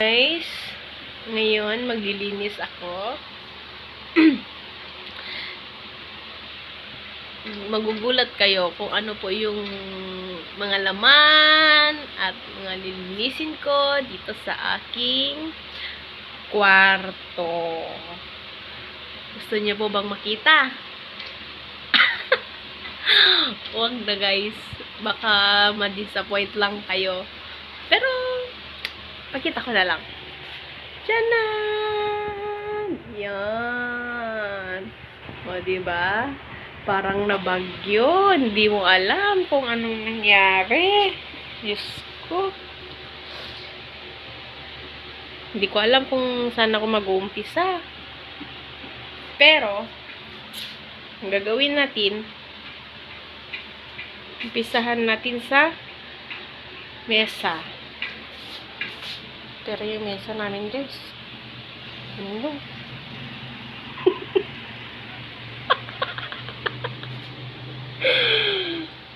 Guys, ngayon maglilinis ako. Magugulat kayo kung ano po yung mga laman at mga lilinisin ko dito sa aking kwarto. Gusto niyo po bang makita? Huwag na guys, baka ma-disappoint lang kayo. Pero pakita ko na lang. Tiyanan! Yan. O, diba? Parang nabagyo. Hindi mo alam kung anong nangyari. Diyos ko. Hindi ko alam kung saan ako mag-uumpisa. Pero, ang gagawin natin, umpisahan natin sa mesa. Pero yung mesa namin, guys. Ano?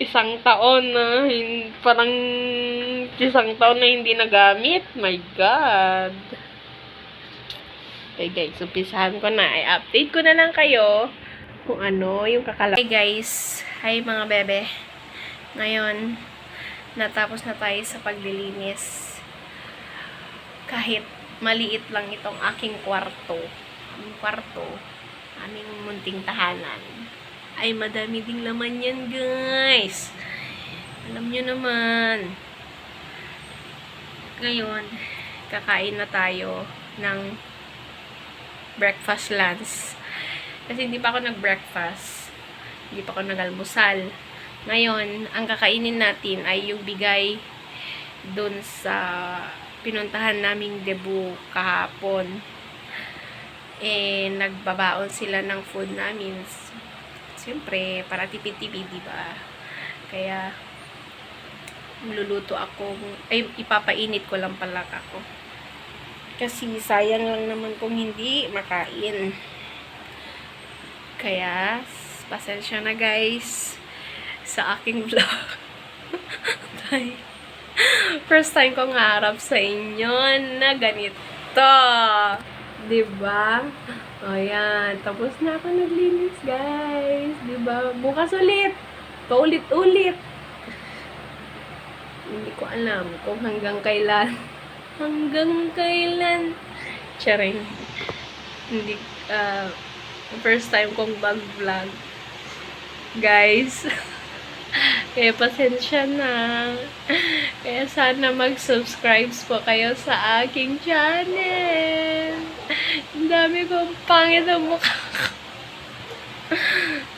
Isang taon na, parang isang taon na hindi nagamit. My God. Okay, guys. Umpisahan ko na. I-update ko na lang kayo kung ano yung kakalap. Hey, guys. Hi, mga bebe. Ngayon, natapos na tayo sa paglilinis. Kahit maliit lang itong aking kwarto. Ang kwarto, aming munting tahanan, ay madami ding laman yan, guys. Alam nyo naman. Ngayon, kakain na tayo ng breakfast lunch. Kasi hindi pa ako nag-breakfast. Hindi pa ako nag-almusal. Ngayon, ang kakainin natin ay yung bigay dun sa pinuntahan naming debut kahapon. Nagbabaon sila ng food namin. Siyempre, para tipid-tipid, diba? Kaya, luluto ako. Ipapainit ko lang pala ako. Kasi, sayang lang naman kung hindi makain. Kaya, pasensya na guys sa aking vlog. First time kong harap sa inyo na ganito. Diba? O yan. Tapos na ako naglinis, guys. Diba? Bukas ulit. Paulit-ulit. Hindi ko alam kung hanggang kailan. Hanggang kailan. Charing. Hindi, first time kong mag-vlog. Guys. Kaya pasensya na. Kaya sana mag-subscribe po kayo sa aking channel. Ang dami kong pangit na mukha ko.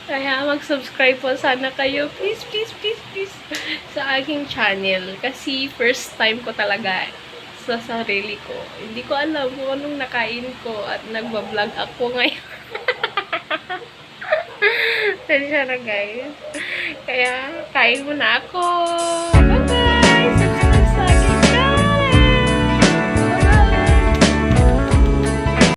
Kaya mag-subscribe po sana kayo. Please, please, please, please. Sa aking channel. Kasi first time ko talaga sa sarili ko. Hindi ko alam kung anong nakain ko at nagbablog ako ngayon. Pasensya na guys. Kaya, kain muna ako. Bye-bye!